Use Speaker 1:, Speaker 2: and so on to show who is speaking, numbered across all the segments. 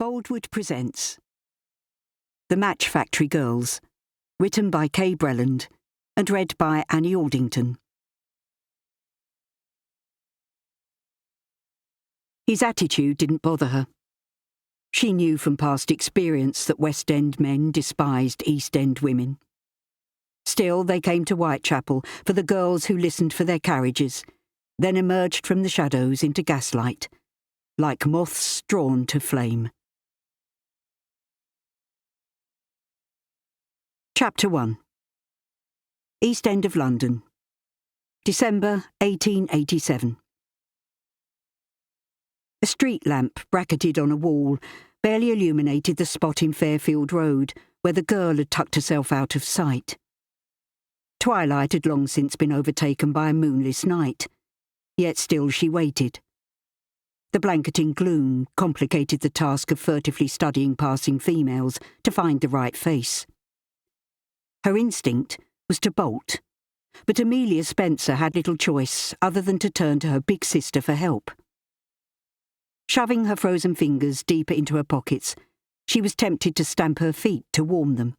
Speaker 1: Boldwood presents The Match Factory Girls, written by Kay Brellend and read by Annie Aldington. His attitude didn't bother her. She knew from past experience that West End men despised East End women. Still, they came to Whitechapel for the girls who listened for their carriages, then emerged from the shadows into gaslight, like moths drawn to flame. Chapter 1. East End of London, December 1887. A street lamp bracketed on a wall barely illuminated the spot in Fairfield Road where the girl had tucked herself out of sight. Twilight had long since been overtaken by a moonless night, yet still she waited. The blanketing gloom complicated the task of furtively studying passing females to find the right face. Her instinct was to bolt, but Amelia Spencer had little choice other than to turn to her big sister for help. Shoving her frozen fingers deeper into her pockets, she was tempted to stamp her feet to warm them.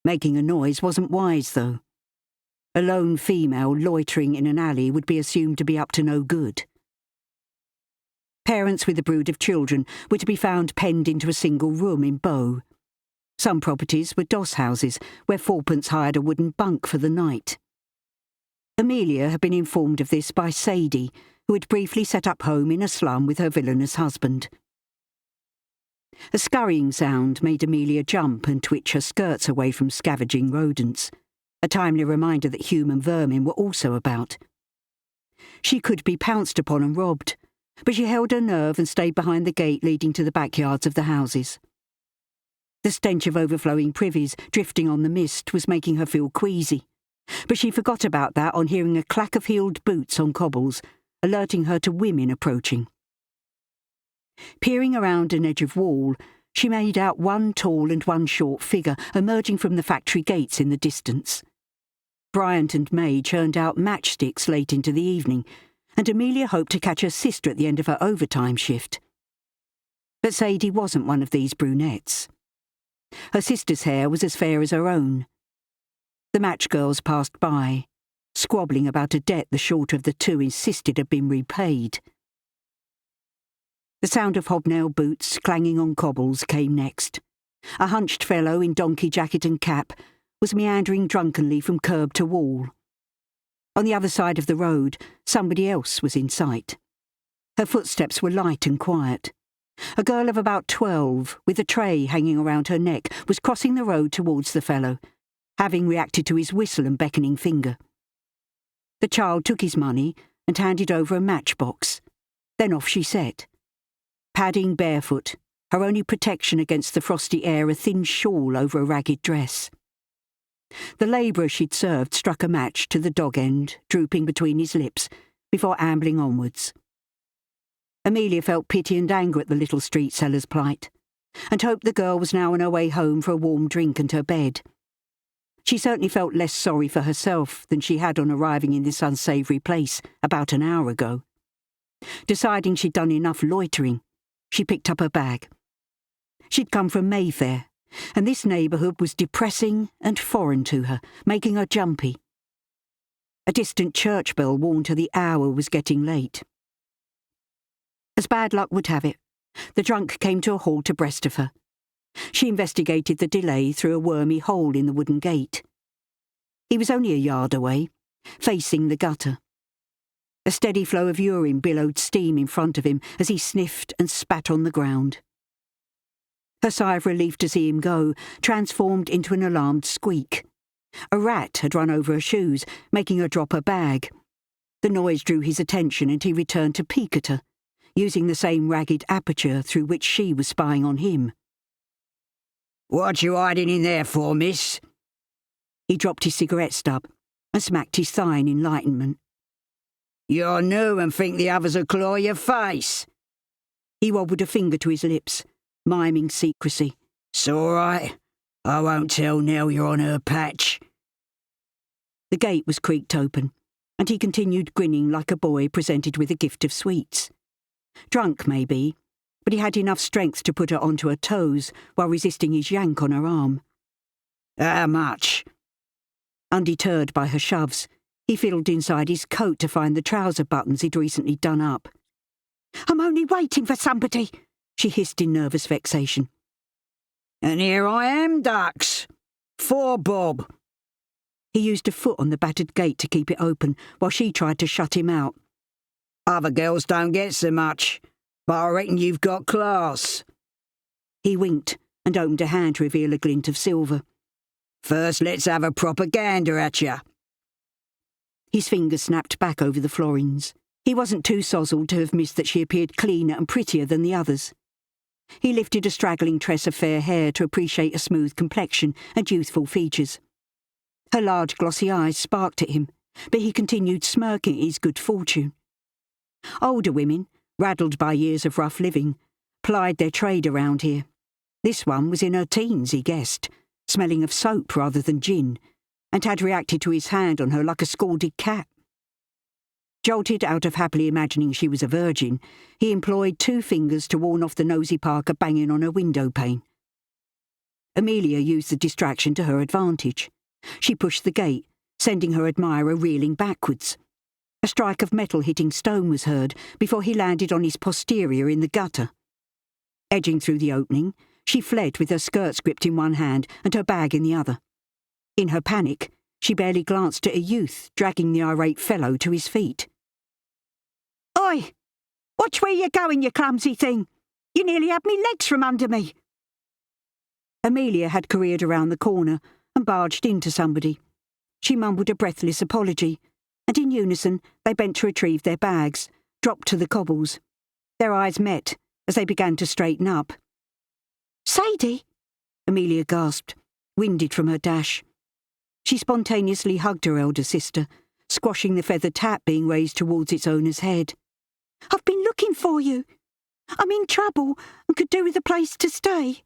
Speaker 1: Making a noise wasn't wise, though. A lone female loitering in an alley would be assumed to be up to no good. Parents with a brood of children were to be found penned into a single room in Bow. Some properties were doss houses, where fourpence hired a wooden bunk for the night. Amelia had been informed of this by Sadie, who had briefly set up home in a slum with her villainous husband. A scurrying sound made Amelia jump and twitch her skirts away from scavenging rodents, a timely reminder that human vermin were also about. She could be pounced upon and robbed, but she held her nerve and stayed behind the gate leading to the backyards of the houses. The stench of overflowing privies drifting on the mist was making her feel queasy, but she forgot about that on hearing a clack of heeled boots on cobbles, alerting her to women approaching. Peering around an edge of wall, she made out one tall and one short figure emerging from the factory gates in the distance. Bryant May churned out matchsticks late into the evening, and Amelia hoped to catch her sister at the end of her overtime shift. But Sadie wasn't one of these brunettes. Her sister's hair was as fair as her own. The match girls passed by, squabbling about a debt the shorter of the two insisted had been repaid. The sound of hobnail boots clanging on cobbles came next. A hunched fellow in donkey jacket and cap was meandering drunkenly from curb to wall. On the other side of the road, somebody else was in sight. Her footsteps were light and quiet. A girl of about 12, with a tray hanging around her neck, was crossing the road towards the fellow, having reacted to his whistle and beckoning finger. The child took his money and handed over a matchbox. Then off she set. Padding barefoot, her only protection against the frosty air a thin shawl over a ragged dress. The labourer she'd served struck a match to the dog end, drooping between his lips, before ambling onwards. Amelia felt pity and anger at the little street seller's plight, and hoped the girl was now on her way home for a warm drink and her bed. She certainly felt less sorry for herself than she had on arriving in this unsavoury place about an hour ago. Deciding she'd done enough loitering, she picked up her bag. She'd come from Mayfair, and this neighbourhood was depressing and foreign to her, making her jumpy. A distant church bell warned her the hour was getting late. As bad luck would have it, the drunk came to a halt abreast of her. She investigated the delay through a wormy hole in the wooden gate. He was only a yard away, facing the gutter. A steady flow of urine billowed steam in front of him as he sniffed and spat on the ground. Her sigh of relief to see him go transformed into an alarmed squeak. A rat had run over her shoes, making her drop her bag. The noise drew his attention and he returned to peek at her, using the same ragged aperture through which she was spying on him.
Speaker 2: "What you hiding in there for, miss?"
Speaker 1: He dropped his cigarette stub and smacked his thigh in enlightenment.
Speaker 2: "You're new and think the others'll claw your face."
Speaker 1: He wobbled a finger to his lips, miming secrecy.
Speaker 2: "It's all right. I won't tell Nell you're on her patch."
Speaker 1: The gate was creaked open, and he continued grinning like a boy presented with a gift of sweets. Drunk, maybe, but he had enough strength to put her onto her toes while resisting his yank on her arm.
Speaker 2: How much?
Speaker 1: Undeterred by her shoves, he fiddled inside his coat to find the trouser buttons he'd recently done up. "I'm only waiting for somebody," she hissed in nervous vexation.
Speaker 2: And here I am, ducks. 4 bob.
Speaker 1: He used a foot on the battered gate to keep it open while she tried to shut him out.
Speaker 2: Other girls don't get so much, but I reckon you've got class.
Speaker 1: He winked and opened a hand to reveal a glint of silver.
Speaker 2: First, let's have a proper gander at ya.
Speaker 1: His fingers snapped back over the florins. He wasn't too sozzled to have missed that she appeared cleaner and prettier than the others. He lifted a straggling tress of fair hair to appreciate a smooth complexion and youthful features. Her large glossy eyes sparked at him, but he continued smirking at his good fortune. Older women, raddled by years of rough living, plied their trade around here. This one was in her teens, he guessed, smelling of soap rather than gin, and had reacted to his hand on her like a scalded cat. Jolted out of happily imagining she was a virgin, he employed 2 fingers to warn off the nosy Parker banging on her window pane. Amelia used the distraction to her advantage. She pushed the gate, sending her admirer reeling backwards. A strike of metal hitting stone was heard before he landed on his posterior in the gutter. Edging through the opening, she fled with her skirts gripped in one hand and her bag in the other. In her panic, she barely glanced at a youth dragging the irate fellow to his feet. "Oi! Watch where you're going, you clumsy thing! You nearly had me legs from under me!" Amelia had careered around the corner and barged into somebody. She mumbled a breathless apology, and in unison they bent to retrieve their bags, dropped to the cobbles. Their eyes met as they began to straighten up. "Sadie!" Amelia gasped, winded from her dash. She spontaneously hugged her elder sister, squashing the feathered hat being raised towards its owner's head. "I've been looking for you. I'm in trouble and could do with a place to stay."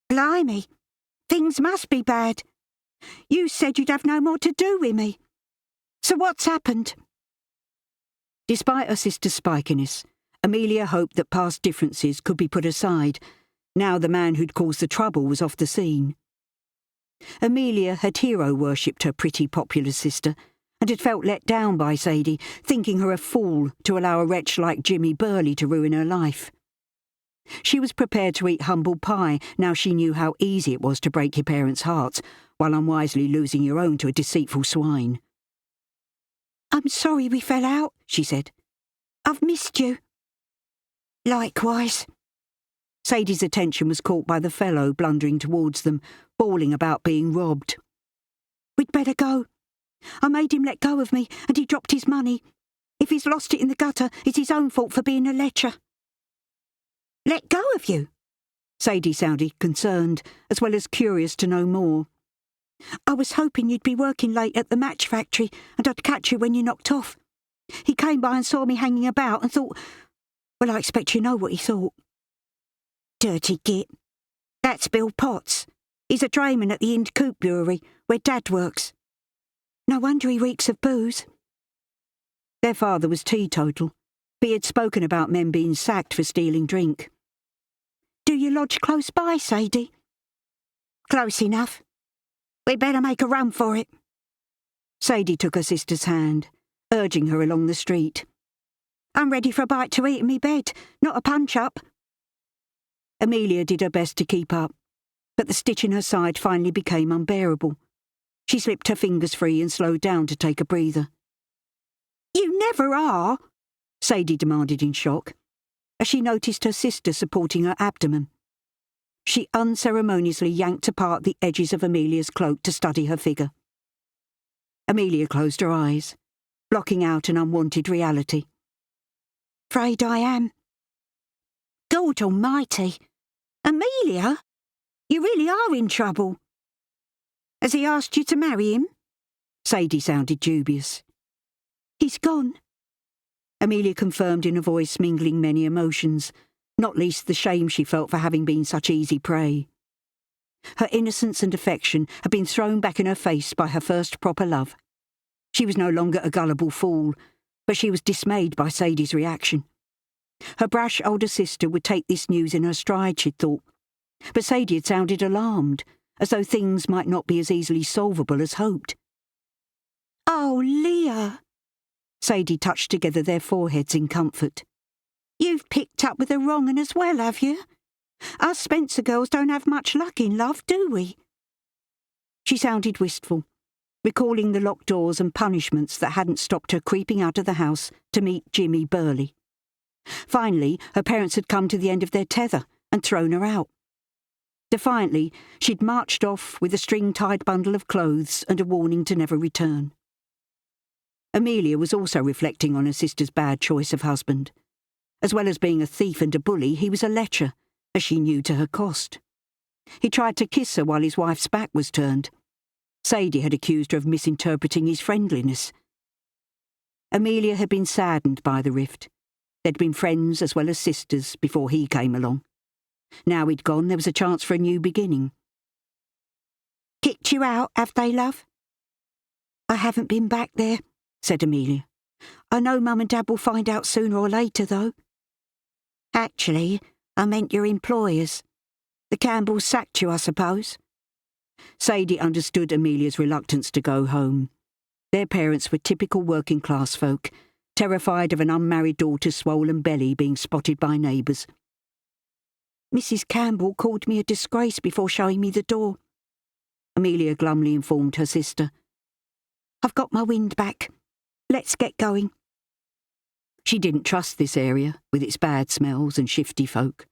Speaker 1: "Blimey, things must be bad. You said you'd have no more to do with me. So what's happened?" Despite her sister's spikiness, Amelia hoped that past differences could be put aside, now the man who'd caused the trouble was off the scene. Amelia had hero-worshipped her pretty popular sister, and had felt let down by Sadie, thinking her a fool to allow a wretch like Jimmy Burley to ruin her life. She was prepared to eat humble pie now she knew how easy it was to break your parents' hearts while unwisely losing your own to a deceitful swine. "I'm sorry we fell out," she said. "I've missed you." "Likewise." Sadie's attention was caught by the fellow blundering towards them, bawling about being robbed. "We'd better go. I made him let go of me, and he dropped his money. If he's lost it in the gutter, it's his own fault for being a lecher." "Let go of you?" Sadie sounded concerned, as well as curious to know more. "I was hoping you'd be working late at the match factory, and I'd catch you when you knocked off. He came by and saw me hanging about and thought... Well, I expect you know what he thought." "Dirty git. That's Bill Potts. He's a drayman at the Ind Coop Brewery, where Dad works. No wonder he reeks of booze." Their father was teetotal, but he had spoken about men being sacked for stealing drink. "Do you lodge close by, Sadie?" "Close enough. We'd better make a run for it." Sadie took her sister's hand, urging her along the street. "I'm ready for a bite to eat in me bed, not a punch-up." Amelia did her best to keep up, but the stitch in her side finally became unbearable. She slipped her fingers free and slowed down to take a breather. "You never are," Sadie demanded in shock, as she noticed her sister supporting her abdomen. She unceremoniously yanked apart the edges of Amelia's cloak to study her figure. Amelia closed her eyes, blocking out an unwanted reality. "'Fraid I am." "God almighty! Amelia, you really are in trouble. Has he asked you to marry him?" Sadie sounded dubious. "He's gone," Amelia confirmed in a voice mingling many emotions, not least the shame she felt for having been such easy prey. Her innocence and affection had been thrown back in her face by her first proper love. She was no longer a gullible fool, but she was dismayed by Sadie's reaction. Her brash older sister would take this news in her stride, she'd thought. But Sadie had sounded alarmed, as though things might not be as easily solvable as hoped. "Oh, Leah!" Sadie touched together their foreheads in comfort. "You've picked up with the wrong 'un as well, have you? Us Spencer girls don't have much luck in love, do we?" She sounded wistful, recalling the locked doors and punishments that hadn't stopped her creeping out of the house to meet Jimmy Burley. Finally, her parents had come to the end of their tether and thrown her out. Defiantly, she'd marched off with a string-tied bundle of clothes and a warning to never return. Amelia was also reflecting on her sister's bad choice of husband. As well as being a thief and a bully, he was a lecher, as she knew to her cost. He tried to kiss her while his wife's back was turned. Sadie had accused her of misinterpreting his friendliness. Amelia had been saddened by the rift. They'd been friends as well as sisters before he came along. Now he'd gone, there was a chance for a new beginning. "Kicked you out, have they, love?" "I haven't been back there," said Amelia. "I know Mum and Dad will find out sooner or later, though." "Actually, I meant your employers. The Campbells sacked you, I suppose." Sadie understood Amelia's reluctance to go home. Their parents were typical working-class folk, terrified of an unmarried daughter's swollen belly being spotted by neighbours. "Mrs. Campbell called me a disgrace before showing me the door," Amelia glumly informed her sister. "I've got my wind back. Let's get going." She didn't trust this area, with its bad smells and shifty folk.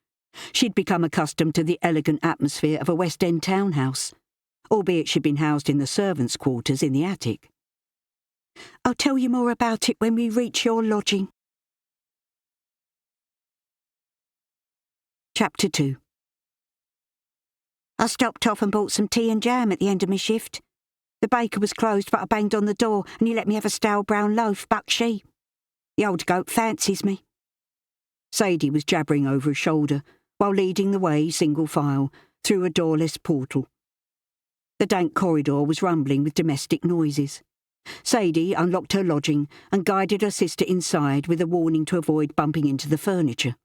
Speaker 1: She'd become accustomed to the elegant atmosphere of a West End townhouse, albeit she'd been housed in the servants' quarters in the attic. "I'll tell you more about it when we reach your lodging." Chapter 2. I stopped off and bought some tea and jam at the end of my shift. The baker was closed, but I banged on the door and he let me have a stale brown loaf, buck-she. The old goat fancies me. Sadie was jabbering over her shoulder while leading the way, single file, through a doorless portal. The dank corridor was rumbling with domestic noises. Sadie unlocked her lodging and guided her sister inside with a warning to avoid bumping into the furniture.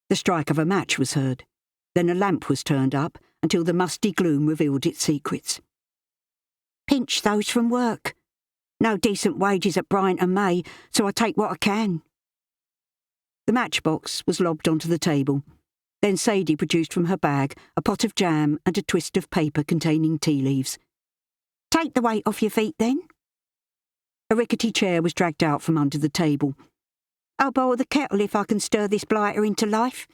Speaker 1: The strike of a match was heard. Then a lamp was turned up until the musty gloom revealed its secrets. "Pinch those from work. No decent wages at Bryant May, so I take what I can." The matchbox was lobbed onto the table. Then Sadie produced from her bag a pot of jam and a twist of paper containing tea leaves. "Take the weight off your feet, then." A rickety chair was dragged out from under the table. "I'll boil the kettle if I can stir this blighter into life."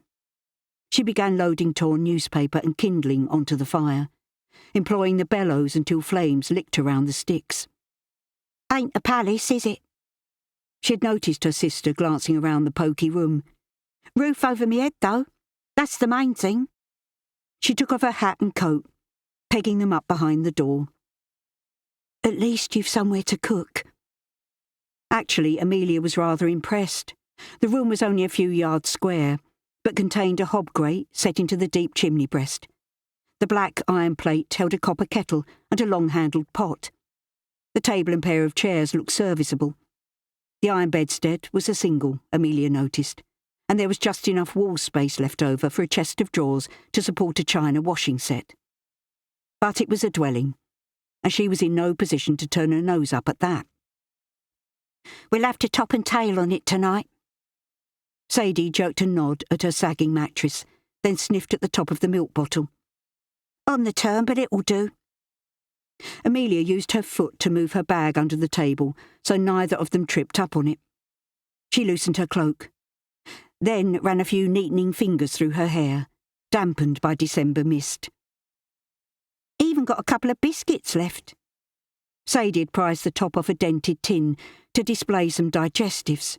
Speaker 1: She began loading torn newspaper and kindling onto the fire, employing the bellows until flames licked around the sticks. "Ain't a palace, is it?" She had noticed her sister glancing around the poky room. "Roof over me head, though. That's the main thing." She took off her hat and coat, pegging them up behind the door. "At least you've somewhere to cook." Actually, Amelia was rather impressed. The room was only a few yards square, but contained a hob grate set into the deep chimney breast. The black iron plate held a copper kettle and a long-handled pot. The table and pair of chairs looked serviceable. The iron bedstead was a single, Amelia noticed, and there was just enough wall space left over for a chest of drawers to support a china washing set. But it was a dwelling, and she was in no position to turn her nose up at that. "We'll have to top and tail on it tonight." Sadie jerked a nod at her sagging mattress, then sniffed at the top of the milk bottle. "On the turn, but it will do." Amelia used her foot to move her bag under the table, so neither of them tripped up on it. She loosened her cloak, then ran a few neatening fingers through her hair, dampened by December mist. "Even got a couple of biscuits left." Sadie had prized the top off a dented tin to display some digestives.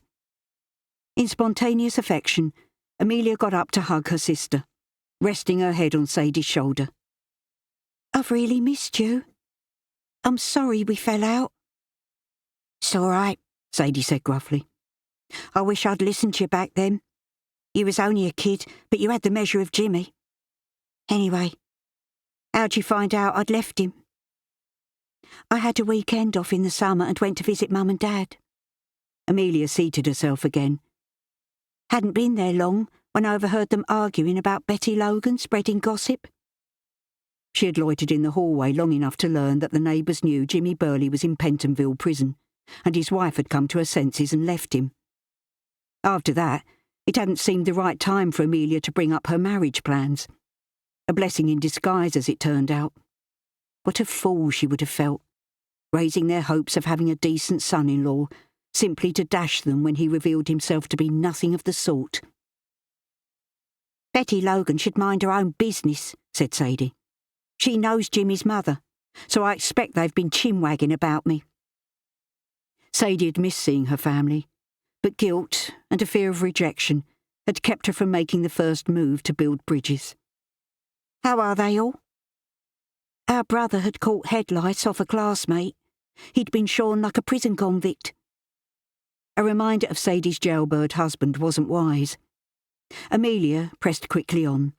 Speaker 1: In spontaneous affection, Amelia got up to hug her sister, resting her head on Sadie's shoulder. "I've really missed you. I'm sorry we fell out." "It's all right," Sadie said gruffly. "I wish I'd listened to you back then. You was only a kid, but you had the measure of Jimmy. Anyway, how'd you find out I'd left him?" "I had a weekend off in the summer and went to visit Mum and Dad." Amelia seated herself again. Hadn't been there long when I overheard them arguing about Betty Logan spreading gossip. She had loitered in the hallway long enough to learn that the neighbours knew Jimmy Burley was in Pentonville prison, and his wife had come to her senses and left him. After that, it hadn't seemed the right time for Amelia to bring up her marriage plans. A blessing in disguise, as it turned out. What a fool she would have felt, raising their hopes of having a decent son-in-law, simply to dash them when he revealed himself to be nothing of the sort. "Betty Logan should mind her own business," said Sadie. "She knows Jimmy's mother, so I expect they've been chin-wagging about me." Sadie had missed seeing her family, but guilt and a fear of rejection had kept her from making the first move to build bridges. "How are they all?" "Our brother had caught head lice off a classmate. He'd been shorn like a prison convict." A reminder of Sadie's jailbird husband wasn't wise. Amelia pressed quickly on.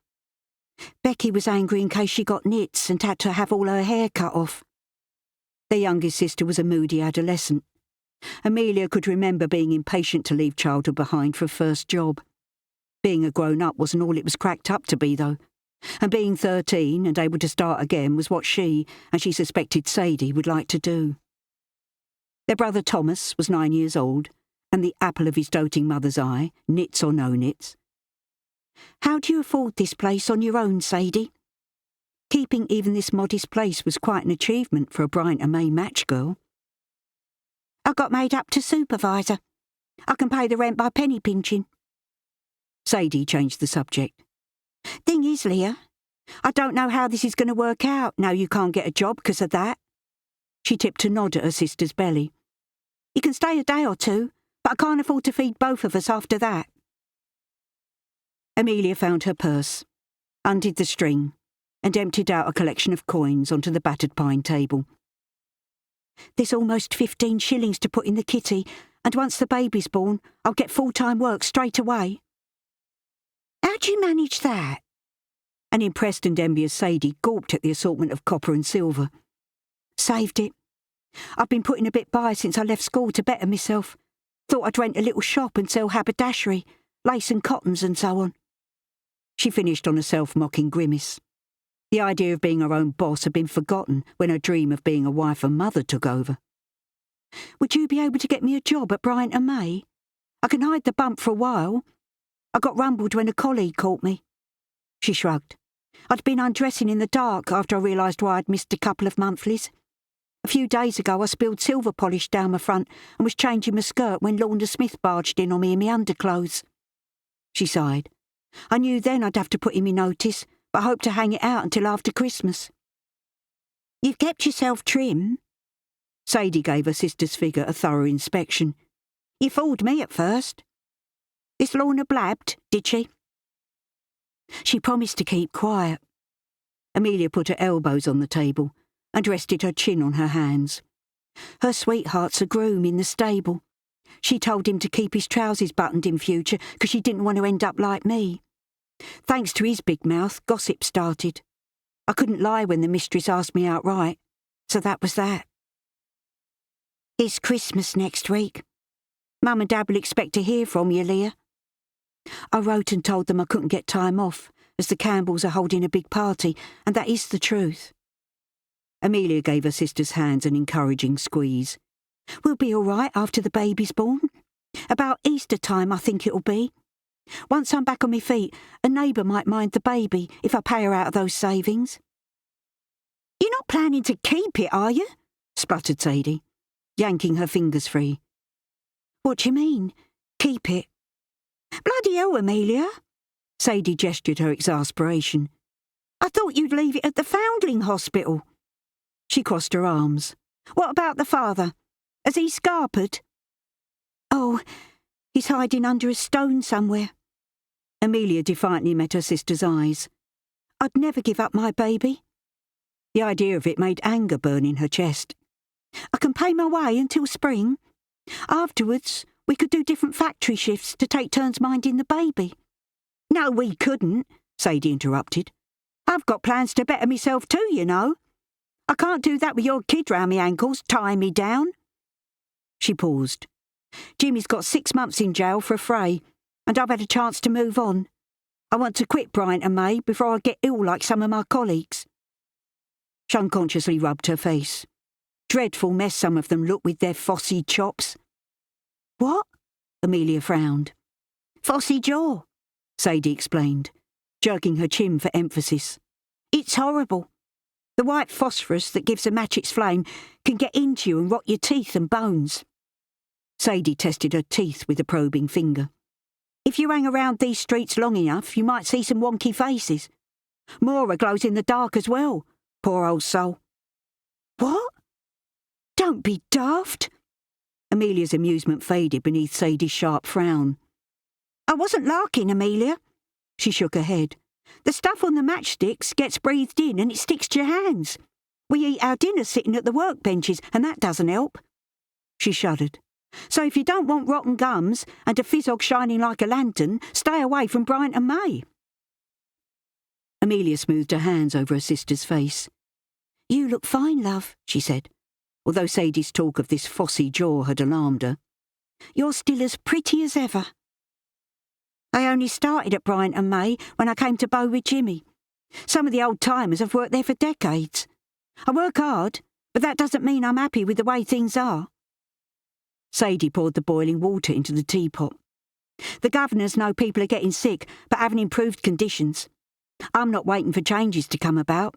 Speaker 1: "Becky was angry in case she got nits and had to have all her hair cut off." Their youngest sister was a moody adolescent. Amelia could remember being impatient to leave childhood behind for a first job. Being a grown-up wasn't all it was cracked up to be, though. And being 13 and able to start again was what she, and she suspected Sadie, would like to do. Their brother Thomas was 9 years old, and the apple of his doting mother's eye, nits or no nits. "How do you afford this place on your own, Sadie?" Keeping even this modest place was quite an achievement for a Bryant May match girl. "I got made up to supervisor. I can pay the rent by penny pinching." Sadie changed the subject. "Thing is, Leah, I don't know how this is going to work out now you can't get a job because of that." She tipped a nod at her sister's belly. "You can stay a day or two, but I can't afford to feed both of us after that." Amelia found her purse, undid the string, and emptied out a collection of coins onto the battered pine table. "There's almost 15 shillings to put in the kitty, and once the baby's born, I'll get full-time work straight away." "How'd you manage that?" An impressed and envious Sadie gawped at the assortment of copper and silver. "Saved it. I've been putting a bit by since I left school to better myself. Thought I'd rent a little shop and sell haberdashery, lace and cottons and so on." She finished on a self-mocking grimace. The idea of being her own boss had been forgotten when her dream of being a wife and mother took over. "Would you be able to get me a job at Bryant May? I can hide the bump for a while. I got rumbled when a colleague caught me." She shrugged. "I'd been undressing in the dark after I realised why I'd missed a couple of monthlies. A few days ago I spilled silver polish down my front and was changing my skirt when Lorna Smith barged in on me in my underclothes." She sighed. "I knew then I'd have to put in me notice, but I hoped to hang it out until after Christmas." "You've kept yourself trim." Sadie gave her sister's figure a thorough inspection. "You fooled me at first. This Lorna blabbed, did she?" She promised to keep quiet. Amelia put her elbows on the table and rested her chin on her hands. Her sweetheart's a groom in the stable. She told him to keep his trousers buttoned in future because she didn't want to end up like me. Thanks to his big mouth, gossip started. I couldn't lie when the mistress asked me outright, so that was that. "It's Christmas next week. Mum and Dad will expect to hear from you, Leah." I wrote and told them I couldn't get time off, as the Campbells are holding a big party, and that is the truth. Amelia gave her sister's hands an encouraging squeeze. "We'll be all right after the baby's born. About Easter time, I think it'll be. Once I'm back on my feet, a neighbour might mind the baby if I pay her out of those savings." "You're not planning to keep it, are you?" spluttered Sadie, yanking her fingers free. "What do you mean, keep it?" "Bloody hell, Amelia!" Sadie gestured her exasperation. "I thought you'd leave it at the Foundling Hospital." She crossed her arms. "What about the father? Has he scarpered?" "Oh, he's hiding under a stone somewhere." Amelia defiantly met her sister's eyes. "I'd never give up my baby." The idea of it made anger burn in her chest. "I can pay my way until spring. Afterwards, we could do different factory shifts to take turns minding the baby." "No, we couldn't," Sadie interrupted. "I've got plans to better myself too, you know. I can't do that with your kid round me ankles, tying me down." She paused. "Jimmy's got 6 months in jail for a fray, and I've had a chance to move on. I want to quit Bryant May before I get ill like some of my colleagues." She unconsciously rubbed her face. Dreadful mess some of them look with their phossy chops. "What?" Amelia frowned. "Phossy jaw," Sadie explained, jerking her chin for emphasis. "It's horrible. The white phosphorus that gives a match its flame can get into you and rot your teeth and bones." Sadie tested her teeth with a probing finger. "If you hang around these streets long enough, you might see some wonky faces. Maura glows in the dark as well, poor old soul." "What? Don't be daft." Amelia's amusement faded beneath Sadie's sharp frown. "I wasn't larking, Amelia." She shook her head. "The stuff on the matchsticks gets breathed in and it sticks to your hands. We eat our dinner sitting at the workbenches, and that doesn't help." She shuddered. "So if you don't want rotten gums and a fizzog shining like a lantern, stay away from Bryant and May." Amelia smoothed her hands over her sister's face. "You look fine, love," she said, although Sadie's talk of this phossy jaw had alarmed her. "You're still as pretty as ever." "I only started at Bryant and May when I came to Bow with Jimmy. Some of the old-timers have worked there for decades. I work hard, but that doesn't mean I'm happy with the way things are." Sadie poured the boiling water into the teapot. "The governors know people are getting sick, but haven't improved conditions. I'm not waiting for changes to come about.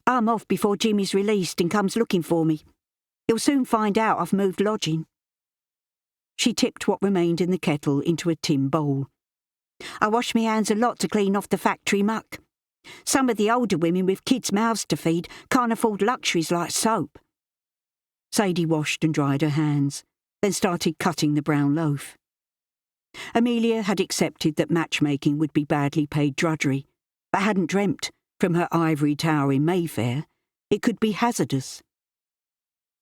Speaker 1: I'm off before Jimmy's released and comes looking for me. He'll soon find out I've moved lodging." She tipped what remained in the kettle into a tin bowl. "I wash me hands a lot to clean off the factory muck. Some of the older women with kids' mouths to feed can't afford luxuries like soap." Sadie washed and dried her hands, then started cutting the brown loaf. Amelia had accepted that matchmaking would be badly paid drudgery, but hadn't dreamt, from her ivory tower in Mayfair, it could be hazardous.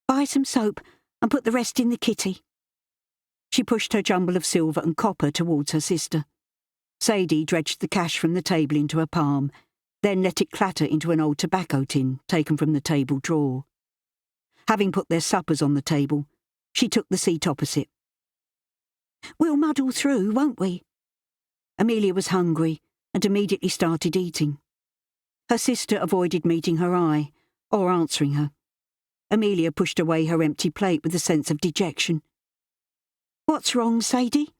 Speaker 1: "Buy some soap and put the rest in the kitty." She pushed her jumble of silver and copper towards her sister. Sadie dredged the cash from the table into her palm, then let it clatter into an old tobacco tin taken from the table drawer. Having put their suppers on the table, she took the seat opposite. "We'll muddle through, won't we?" Amelia was hungry and immediately started eating. Her sister avoided meeting her eye or answering her. Amelia pushed away her empty plate with a sense of dejection. "What's wrong, Sadie?"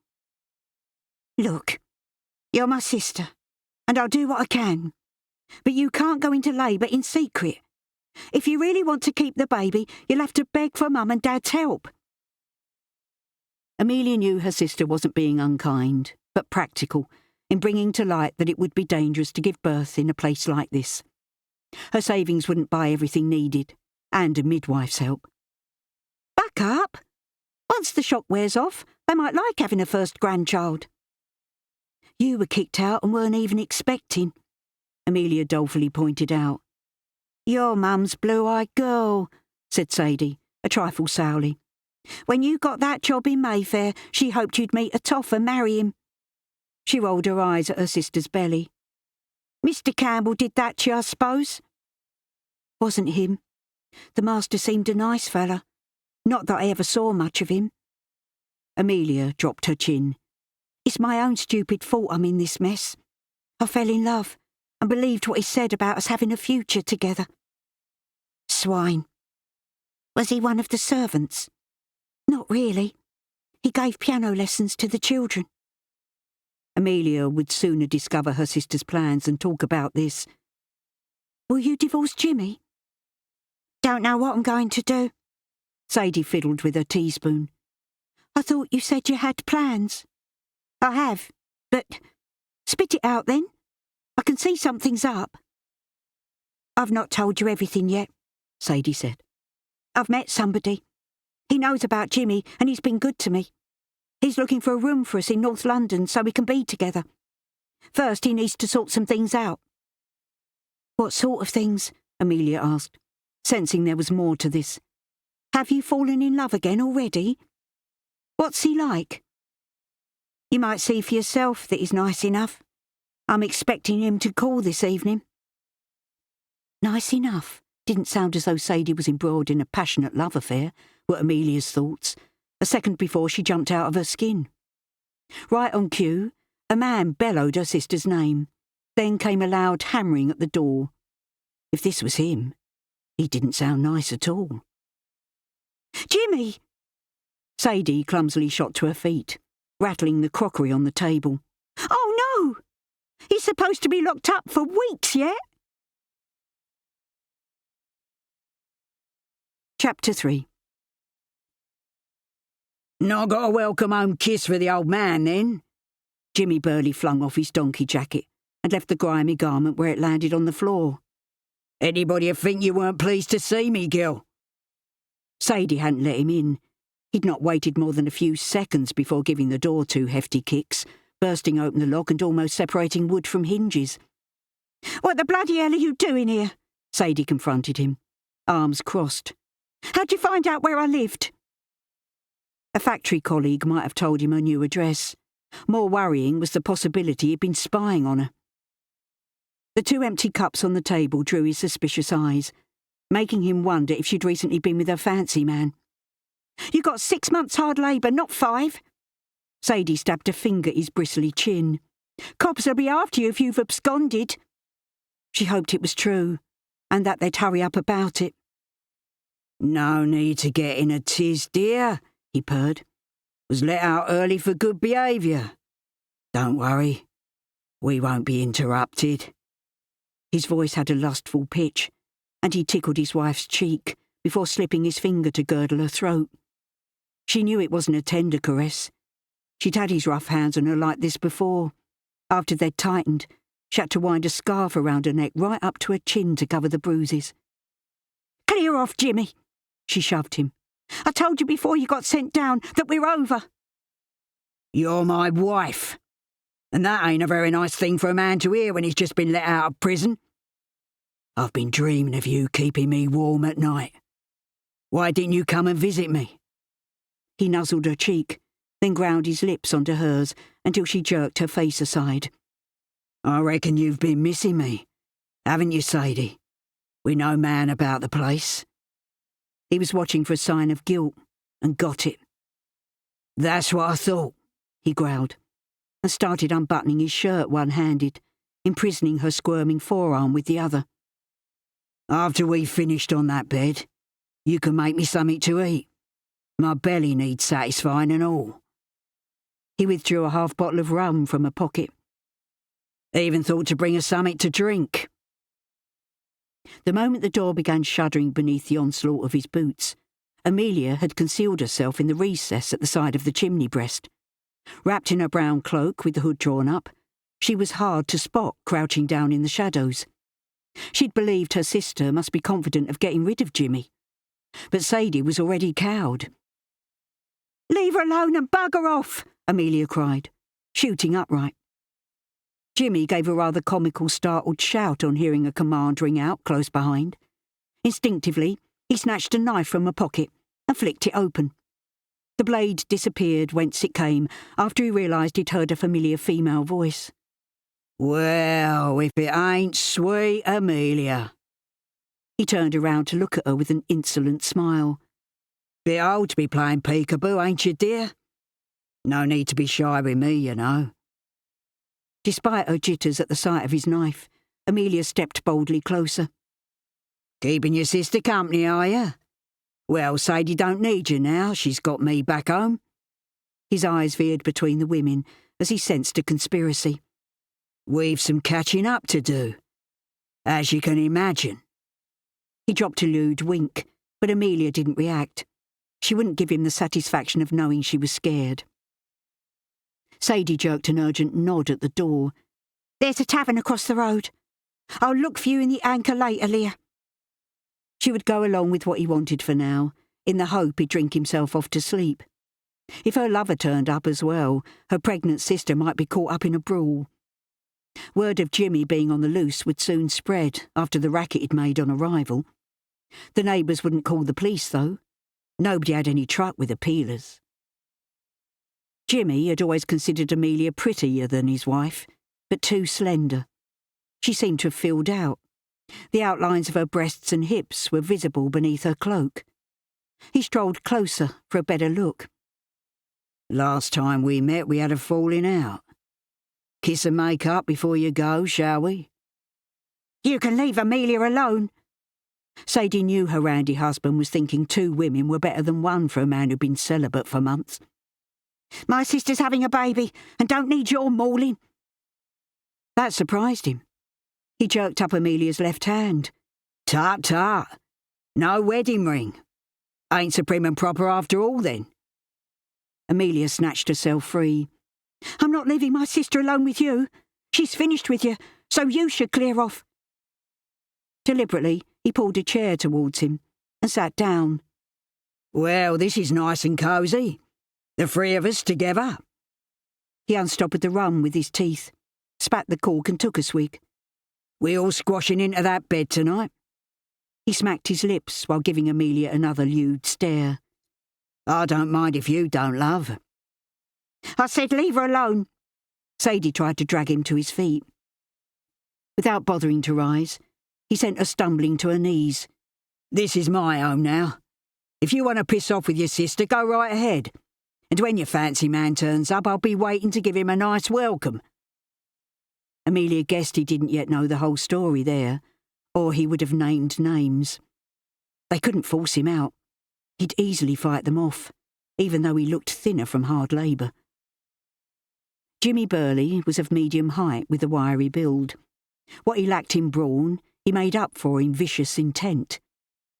Speaker 1: "Look, you're my sister, and I'll do what I can. But you can't go into labour in secret. If you really want to keep the baby, you'll have to beg for Mum and Dad's help." Amelia knew her sister wasn't being unkind, but practical, in bringing to light that it would be dangerous to give birth in a place like this. Her savings wouldn't buy everything needed, and a midwife's help. "Back up! Once the shock wears off, they might like having a first grandchild." "You were kicked out and weren't even expecting," Amelia dolefully pointed out. "Your mum's blue-eyed girl," said Sadie, a trifle sourly. "When you got that job in Mayfair, she hoped you'd meet a toff and marry him." She rolled her eyes at her sister's belly. "Mr. Campbell did that to you, I suppose?" "Wasn't him. The master seemed a nice fella. Not that I ever saw much of him." Amelia dropped her chin. "It's my own stupid fault I'm in this mess. I fell in love and believed what he said about us having a future together. Swine." "Was he one of the servants?" "Not really. He gave piano lessons to the children." Amelia would sooner discover her sister's plans than talk about this. "Will you divorce Jimmy?" "Don't know what I'm going to do." Sadie fiddled with her teaspoon. "I thought you said you had plans." "I have, but—" "Spit it out then. I can see something's up." "I've not told you everything yet," Sadie said. "I've met somebody. He knows about Jimmy and he's been good to me. He's looking for a room for us in North London so we can be together. First, he needs to sort some things out." "What sort of things?" Amelia asked, sensing there was more to this. "Have you fallen in love again already? What's he like?" "You might see for yourself that he's nice enough. I'm expecting him to call this evening." Nice enough didn't sound as though Sadie was embroiled in a passionate love affair, were Amelia's thoughts, a second before she jumped out of her skin. Right on cue, a man bellowed her sister's name. Then came a loud hammering at the door. If this was him, he didn't sound nice at all. "Jimmy!" Sadie clumsily shot to her feet, rattling the crockery on the table. "Oh no! He's supposed to be locked up for weeks yet." Chapter 3.
Speaker 2: Not got a welcome home kiss for the old man, then?
Speaker 1: Jimmy Burley flung off his donkey jacket and left the grimy garment where it landed on the floor.
Speaker 2: Anybody'd think you weren't pleased to see me, Gil.
Speaker 1: Sadie hadn't let him in. He'd not waited more than a few seconds before giving the door 2 hefty kicks, bursting open the lock and almost separating wood from hinges. "What the bloody hell are you doing here?" Sadie confronted him, arms crossed. "How'd you find out where I lived?" A factory colleague might have told him her new address. More worrying was the possibility he'd been spying on her. The 2 empty cups on the table drew his suspicious eyes, making him wonder if she'd recently been with her fancy man. "You got 6 months hard labour, not 5. Sadie stabbed a finger at his bristly chin. "Cops will be after you if you've absconded." She hoped it was true, and that they'd hurry up about it.
Speaker 2: No need to get in a tiz, dear, he purred. Was let out early for good behaviour. Don't worry, we won't be interrupted. His voice had a lustful pitch, and he tickled his wife's cheek before slipping his finger to girdle her throat. She knew it wasn't a tender caress. She'd had his rough hands on her like this before. After they'd tightened, she had to wind a scarf around her neck right up to her chin to cover the bruises. "Clear off, Jimmy," she shoved him. "I told you before you got sent down that we're over." You're my wife, and that ain't a very nice thing for a man to hear when he's just been let out of prison. I've been dreaming of you keeping me warm at night. Why didn't you come and visit me?
Speaker 1: He nuzzled her cheek, then ground his lips onto hers until she jerked her face aside.
Speaker 2: I reckon you've been missing me, haven't you, Sadie? With no man about the place.
Speaker 1: He was watching for a sign of guilt, and got it.
Speaker 2: That's what I thought,
Speaker 1: he growled, and started unbuttoning his shirt one-handed, imprisoning her squirming forearm with the other.
Speaker 2: After we've finished on that bed, you can make me something to eat. My belly needs satisfying and all.
Speaker 1: He withdrew a half bottle of rum from a pocket.
Speaker 2: Even thought to bring her something to drink.
Speaker 1: The moment the door began shuddering beneath the onslaught of his boots, Amelia had concealed herself in the recess at the side of the chimney breast. Wrapped in her brown cloak with the hood drawn up, she was hard to spot crouching down in the shadows. She'd believed her sister must be confident of getting rid of Jimmy. But Sadie was already cowed. "Leave her alone and bugger off," Amelia cried, shooting upright. Jimmy gave a rather comical startled shout on hearing a command ring out close behind. Instinctively, he snatched a knife from a pocket and flicked it open. The blade disappeared whence it came after he realised he'd heard a familiar female voice.
Speaker 2: "Well, if it ain't sweet Amelia."
Speaker 1: He turned around to look at her with an insolent smile.
Speaker 2: "Bit old to be playing peekaboo, ain't you, dear? No need to be shy with me, you know."
Speaker 1: Despite her jitters at the sight of his knife, Amelia stepped boldly closer.
Speaker 2: "Keeping your sister company, are you? Well, Sadie don't need you now, she's got me back home."
Speaker 1: His eyes veered between the women as he sensed a conspiracy.
Speaker 2: "We've some catching up to do, as you can imagine."
Speaker 1: He dropped a lewd wink, but Amelia didn't react. She wouldn't give him the satisfaction of knowing she was scared. Sadie jerked an urgent nod at the door. "There's a tavern across the road. I'll look for you in the Anchor later, Leah." She would go along with what he wanted for now, in the hope he'd drink himself off to sleep. If her lover turned up as well, her pregnant sister might be caught up in a brawl. Word of Jimmy being on the loose would soon spread after the racket he'd made on arrival. The neighbours wouldn't call the police, though. Nobody had any truck with appealers. Jimmy had always considered Amelia prettier than his wife, but too slender. She seemed to have filled out. The outlines of her breasts and hips were visible beneath her cloak. He strolled closer for a better look.
Speaker 2: Last time we met, we had a falling out. Kiss and make up before you go, shall we?
Speaker 1: You can leave Amelia alone. Sadie knew her randy husband was thinking 2 women were better than 1 for a man who'd been celibate for months. My sister's having a baby and don't need your mauling. That surprised him. He jerked up Amelia's left hand.
Speaker 2: Tut, tut. No wedding ring. Ain't so prim and proper after all, then.
Speaker 1: Amelia snatched herself free. I'm not leaving my sister alone with you. She's finished with you, so you should clear off. Deliberately, he pulled a chair towards him and sat down.
Speaker 2: Well, this is nice and cosy. The 3 of us together.
Speaker 1: He unstoppered the rum with his teeth, spat the cork and took a swig.
Speaker 2: We all squashing into that bed tonight?
Speaker 1: He smacked his lips while giving Amelia another lewd stare.
Speaker 2: I don't mind if you don't, love.
Speaker 1: I said leave her alone. Sadie tried to drag him to his feet. Without bothering to rise, he sent her stumbling to her knees.
Speaker 2: This is my home now. If you want to piss off with your sister, go right ahead. And when your fancy man turns up, I'll be waiting to give him a nice welcome.
Speaker 1: Amelia guessed he didn't yet know the whole story there, or he would have named names. They couldn't force him out. He'd easily fight them off, even though he looked thinner from hard labour. Jimmy Burley was of medium height with a wiry build. What he lacked in brawn, he made up for in vicious intent,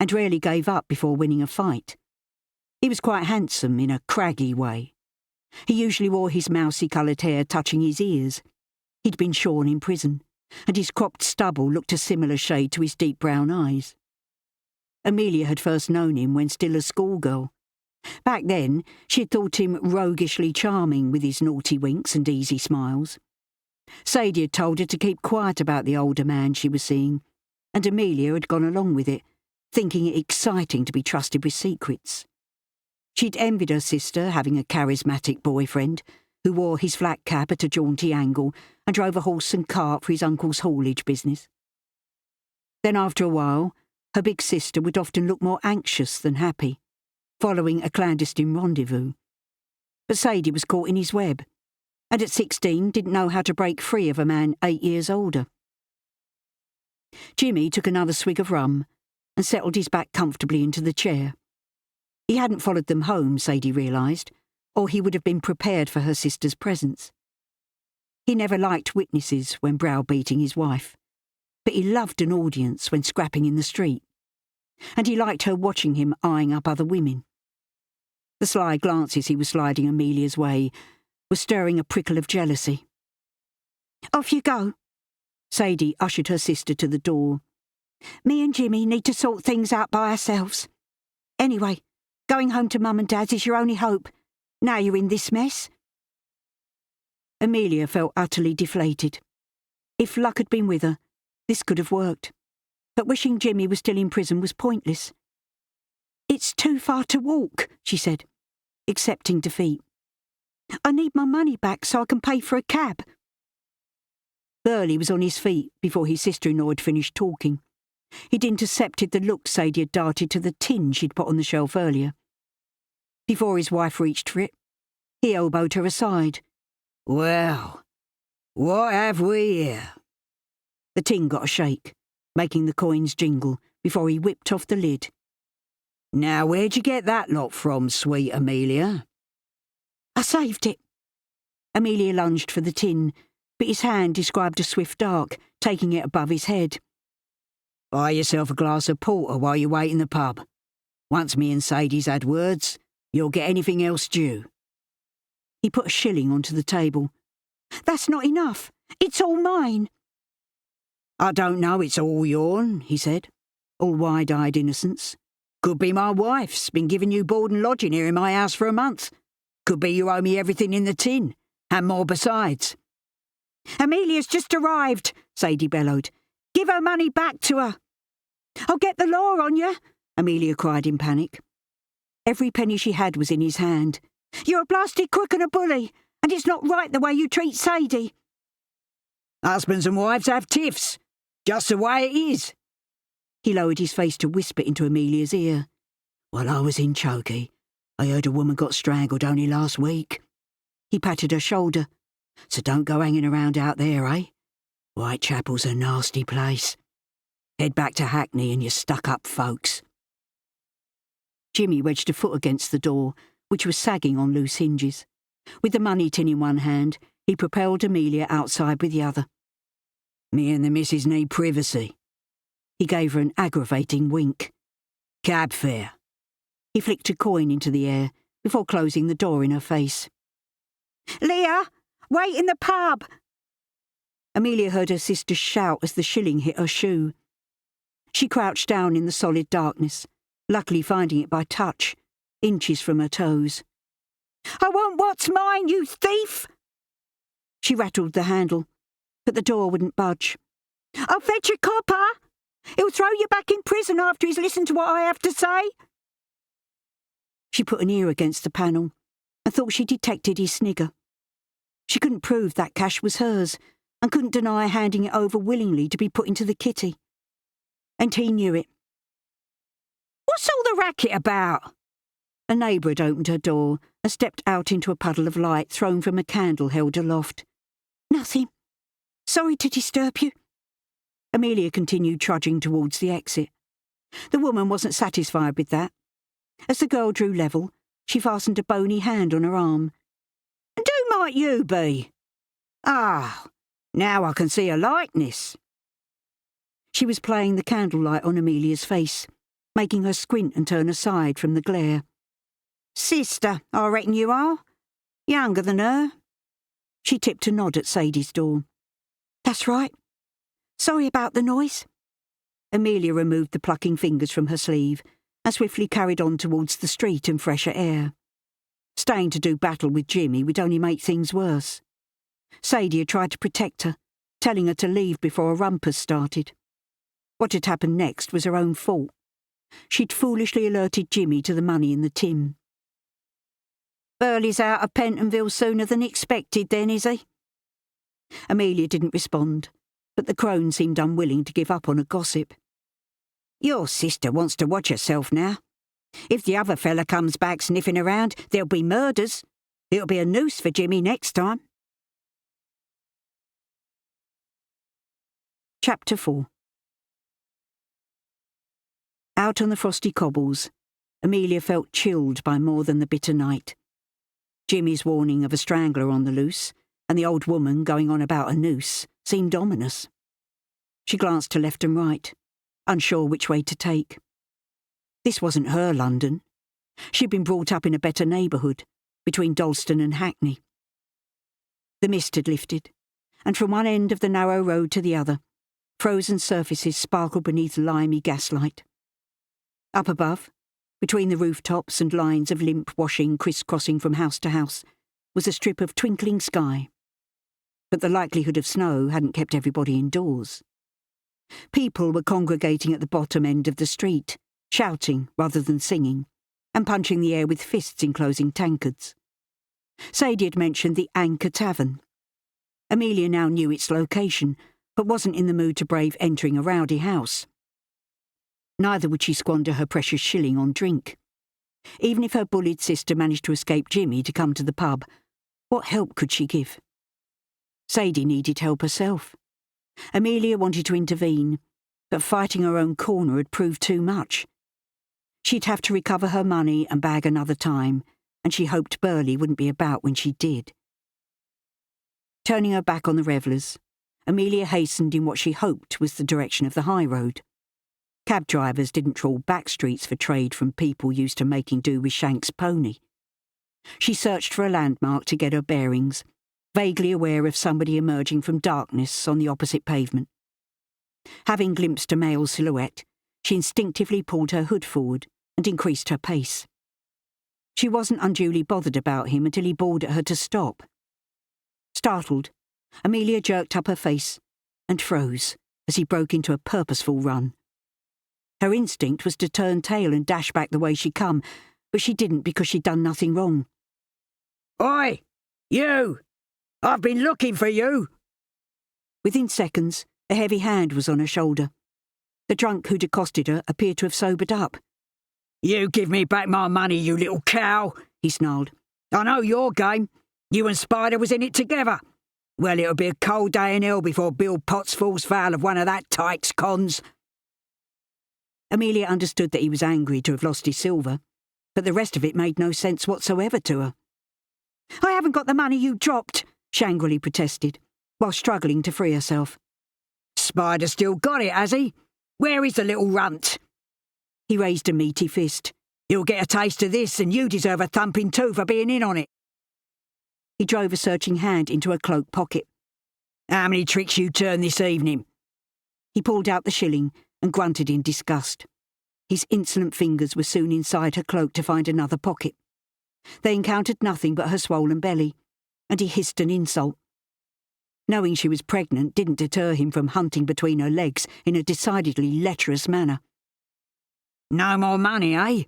Speaker 1: and rarely gave up before winning a fight. He was quite handsome in a craggy way. He usually wore his mousy-coloured hair touching his ears. He'd been shorn in prison, and his cropped stubble looked a similar shade to his deep brown eyes. Amelia had first known him when still a schoolgirl. Back then, she had thought him roguishly charming with his naughty winks and easy smiles. Sadie had told her to keep quiet about the older man she was seeing, and Amelia had gone along with it, thinking it exciting to be trusted with secrets. She'd envied her sister having a charismatic boyfriend who wore his flat cap at a jaunty angle and drove a horse and cart for his uncle's haulage business. Then after a while, her big sister would often look more anxious than happy, following a clandestine rendezvous. But Sadie was caught in his web, and at 16 didn't know how to break free of a man 8 years older. Jimmy took another swig of rum and settled his back comfortably into the chair. He hadn't followed them home, Sadie realised, or he would have been prepared for her sister's presence. He never liked witnesses when browbeating his wife, but he loved an audience when scrapping in the street, and he liked her watching him eyeing up other women. The sly glances he was sliding Amelia's way were stirring a prickle of jealousy. Off you go. Sadie ushered her sister to the door. Me and Jimmy need to sort things out by ourselves. Anyway, going home to Mum and Dad's is your only hope, now you're in this mess. Amelia felt utterly deflated. If luck had been with her, this could have worked. But wishing Jimmy was still in prison was pointless. It's too far to walk, she said, accepting defeat. I need my money back so I can pay for a cab. Burley was on his feet before his sister-in-law had finished talking. He'd intercepted the look Sadie had darted to the tin she'd put on the shelf earlier. Before his wife reached for it, he elbowed her aside.
Speaker 2: Well, what have we here?
Speaker 1: The tin got a shake, making the coins jingle before he whipped off the lid.
Speaker 2: Now where'd you get that lot from, sweet Amelia?
Speaker 1: I saved it. Amelia lunged for the tin, but his hand described a swift arc, taking it above his head.
Speaker 2: Buy yourself a glass of porter while you wait in the pub. Once me and Sadie's had words, you'll get anything else due.
Speaker 1: He put a shilling onto the table. That's not enough. It's all mine.
Speaker 2: I don't know it's all yourn, he said, all wide-eyed innocence. Could be my wife's, been giving you board and lodging here in my house for a month. Could be you owe me everything in the tin, and more besides.
Speaker 1: Amelia's just arrived, Sadie bellowed. Give her money back to her. I'll get the law on you, Amelia cried in panic. Every penny she had was in his hand. You're a blasted crook and a bully, and it's not right the way you treat Sadie.
Speaker 2: Husbands and wives have tiffs, just the way it is.
Speaker 1: He lowered his face to whisper into Amelia's ear.
Speaker 2: While I was in chokey, I heard a woman got strangled only last week." He patted her shoulder. "So don't go hanging around out there, eh? Whitechapel's a nasty place. Head back to Hackney and your stuck-up folks."
Speaker 1: Jimmy wedged a foot against the door, which was sagging on loose hinges. With the money tin in one hand, he propelled Amelia outside with the other.
Speaker 2: "Me and the missus need privacy."
Speaker 1: He gave her an aggravating wink.
Speaker 2: "Cab fare."
Speaker 1: He flicked a coin into the air before closing the door in her face.
Speaker 3: "Leah, wait in the pub!"
Speaker 1: Amelia heard her sister shout as the shilling hit her shoe. She crouched down in the solid darkness, luckily finding it by touch, inches from her toes.
Speaker 3: "I want what's mine, you thief!"
Speaker 1: She rattled the handle, but the door wouldn't budge.
Speaker 3: "I'll fetch a copper! He'll throw you back in prison after he's listened to what I have to say."
Speaker 1: She put an ear against the panel and thought she detected his snigger. She couldn't prove that cash was hers and couldn't deny handing it over willingly to be put into the kitty. And he knew it.
Speaker 3: "What's all the racket about?"
Speaker 1: A neighbour had opened her door and stepped out into a puddle of light thrown from a candle held aloft.
Speaker 3: "Nothing. Sorry to disturb you."
Speaker 1: Amelia continued trudging towards the exit. The woman wasn't satisfied with that. As the girl drew level, she fastened a bony hand on her arm.
Speaker 2: "And who might you be?" "Ah, now I can see a likeness."
Speaker 1: She was playing the candlelight on Amelia's face, making her squint and turn aside from the glare.
Speaker 2: "Sister, I reckon you are. Younger than her."
Speaker 1: She tipped a nod at Sadie's door.
Speaker 3: "That's right. Sorry about the noise."
Speaker 1: Amelia removed the plucking fingers from her sleeve and swiftly carried on towards the street and fresher air. Staying to do battle with Jimmy would only make things worse. Sadie had tried to protect her, telling her to leave before a rumpus started. What had happened next was her own fault. She'd foolishly alerted Jimmy to the money in the tin.
Speaker 2: "Burley's out of Pentonville sooner than expected then, is he?"
Speaker 1: Amelia didn't respond, but the crone seemed unwilling to give up on a gossip.
Speaker 2: "Your sister wants to watch herself now. If the other fella comes back sniffing around, there'll be murders. It'll be a noose for Jimmy next time."
Speaker 1: Chapter 4. Out on the frosty cobbles, Amelia felt chilled by more than the bitter night. Jimmy's warning of a strangler on the loose, and the old woman going on about a noose, seemed ominous. She glanced to left and right, unsure which way to take. This wasn't her London. She'd been brought up in a better neighbourhood, between Dalston and Hackney. The mist had lifted, and from one end of the narrow road to the other, frozen surfaces sparkled beneath limey gaslight. Up above, between the rooftops and lines of limp washing criss-crossing from house to house, was a strip of twinkling sky. But the likelihood of snow hadn't kept everybody indoors. People were congregating at the bottom end of the street, shouting rather than singing, and punching the air with fists enclosing tankards. Sadie had mentioned the Anchor Tavern. Amelia now knew its location, but wasn't in the mood to brave entering a rowdy house. Neither would she squander her precious shilling on drink. Even if her bullied sister managed to escape Jimmy to come to the pub, what help could she give? Sadie needed help herself. Amelia wanted to intervene, but fighting her own corner had proved too much. She'd have to recover her money and bag another time, and she hoped Burley wouldn't be about when she did. Turning her back on the revellers, Amelia hastened in what she hoped was the direction of the high road. Cab drivers didn't trawl back streets for trade from people used to making do with Shank's pony. She searched for a landmark to get her bearings, vaguely aware of somebody emerging from darkness on the opposite pavement. Having glimpsed a male silhouette, she instinctively pulled her hood forward and increased her pace. She wasn't unduly bothered about him until he bawled at her to stop. Startled, Amelia jerked up her face and froze as he broke into a purposeful run. Her instinct was to turn tail and dash back the way she'd come, but she didn't because she'd done nothing wrong.
Speaker 2: "Oi! You! I've been looking for you!"
Speaker 1: Within seconds, a heavy hand was on her shoulder. The drunk who'd accosted her appeared to have sobered up.
Speaker 2: You give me back my money, you little cow, he snarled. I know your game. You and Spider was in it together. Well, it'll be a cold day in hell before Bill Potts falls foul of one of that tyke's cons.
Speaker 1: Amelia understood that he was angry to have lost his silver, but the rest of it made no sense whatsoever to her.
Speaker 3: I haven't got the money you dropped, she angrily protested, while struggling to free herself.
Speaker 2: Spider still got it, has he? Where is the little runt?
Speaker 1: He raised a meaty fist.
Speaker 2: You'll get a taste of this, and you deserve a thumping too for being in on it.
Speaker 1: He drove a searching hand into her cloak pocket.
Speaker 2: How many tricks you turned this evening?
Speaker 1: He pulled out the shilling and grunted in disgust. His insolent fingers were soon inside her cloak to find another pocket. They encountered nothing but her swollen belly, and he hissed an insult. Knowing she was pregnant didn't deter him from hunting between her legs in a decidedly lecherous manner.
Speaker 2: No more money, eh?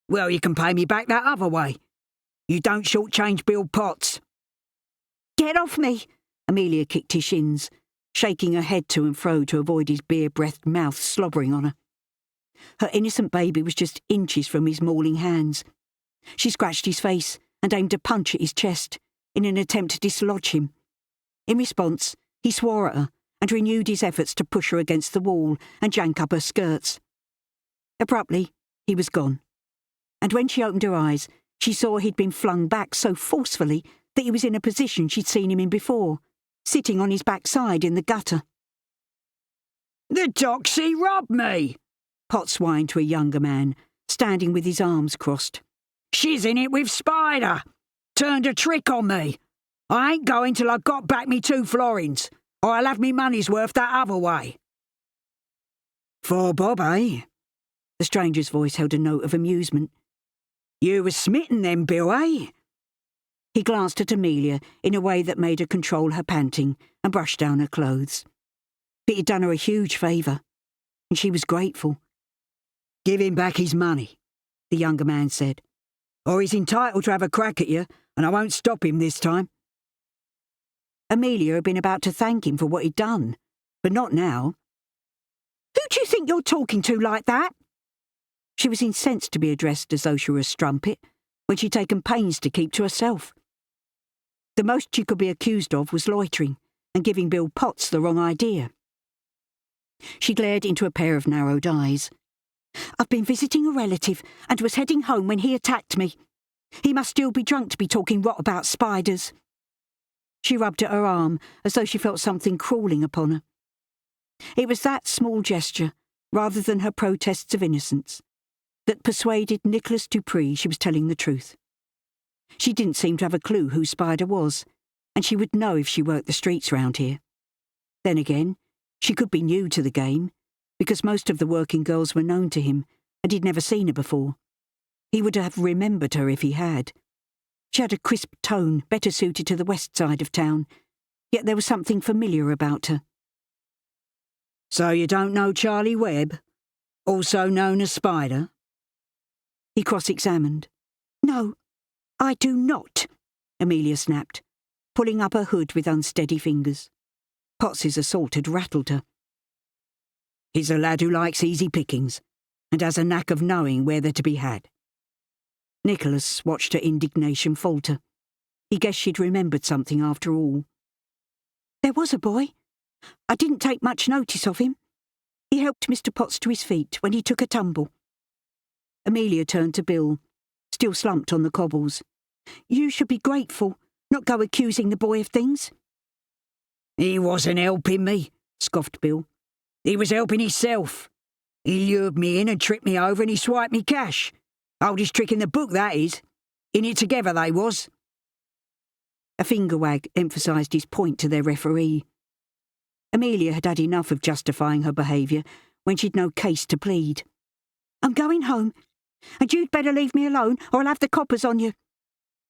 Speaker 2: Well, you can pay me back that other way. You don't shortchange Bill Potts.
Speaker 3: Get off me!
Speaker 1: Amelia kicked his shins, shaking her head to and fro to avoid his beer-breathed mouth slobbering on her. Her innocent baby was just inches from his mauling hands. She scratched his face and aimed a punch at his chest in an attempt to dislodge him. In response, he swore at her and renewed his efforts to push her against the wall and jank up her skirts. Abruptly, he was gone, and when she opened her eyes, she saw he'd been flung back so forcefully that he was in a position she'd seen him in before, sitting on his backside in the gutter.
Speaker 2: The doxy robbed me,
Speaker 1: Potts whined to a younger man, standing with his arms crossed.
Speaker 2: She's in it with Spider. Turned a trick on me. I ain't going till I've got back me 2 florins, or I'll have me money's worth that other way. 4 bob, eh?
Speaker 1: The stranger's voice held a note of amusement.
Speaker 2: You was smitten then, Bill, eh?
Speaker 1: He glanced at Amelia in a way that made her control her panting and brush down her clothes. But he'd done her a huge favour, and she was grateful.
Speaker 2: Give him back his money, the younger man said, or he's entitled to have a crack at you, and I won't stop him this time.
Speaker 1: Amelia had been about to thank him for what he'd done, but not now.
Speaker 3: Who do you think you're talking to like that?
Speaker 1: She was incensed to be addressed as though she were a strumpet, when she'd taken pains to keep to herself. The most she could be accused of was loitering and giving Bill Potts the wrong idea. She glared into a pair of narrowed eyes.
Speaker 3: I've been visiting a relative and was heading home when he attacked me. He must still be drunk to be talking rot about spiders.
Speaker 1: She rubbed at her arm as though she felt something crawling upon her. It was that small gesture, rather than her protests of innocence, that persuaded Nicholas Dupree she was telling the truth. She didn't seem to have a clue who Spider was, and she would know if she worked the streets round here. Then again, she could be new to the game, because most of the working girls were known to him, and he'd never seen her before. He would have remembered her if he had. She had a crisp tone better suited to the west side of town, yet there was something familiar about her.
Speaker 2: So you don't know Charlie Webb, also known as Spider?
Speaker 1: He cross-examined.
Speaker 3: No, I do not,
Speaker 1: Amelia snapped, pulling up her hood with unsteady fingers. Potts's assault had rattled her.
Speaker 2: He's a lad who likes easy pickings, and has a knack of knowing where they're to be had.
Speaker 1: Nicholas watched her indignation falter. He guessed she'd remembered something after all.
Speaker 3: There was a boy. I didn't take much notice of him. He helped Mr. Potts to his feet when he took a tumble.
Speaker 1: Amelia turned to Bill, still slumped on the cobbles.
Speaker 3: You should be grateful, not go accusing the boy of things.
Speaker 2: He wasn't helping me, scoffed Bill. He was helping himself. He lured me in and tripped me over and he swiped me cash. Oldest trick in the book, that is. In it together they was.
Speaker 1: A finger wag emphasised his point to their referee. Amelia had had enough of justifying her behaviour when she'd no case to plead.
Speaker 3: I'm going home, and you'd better leave me alone or I'll have the coppers on you.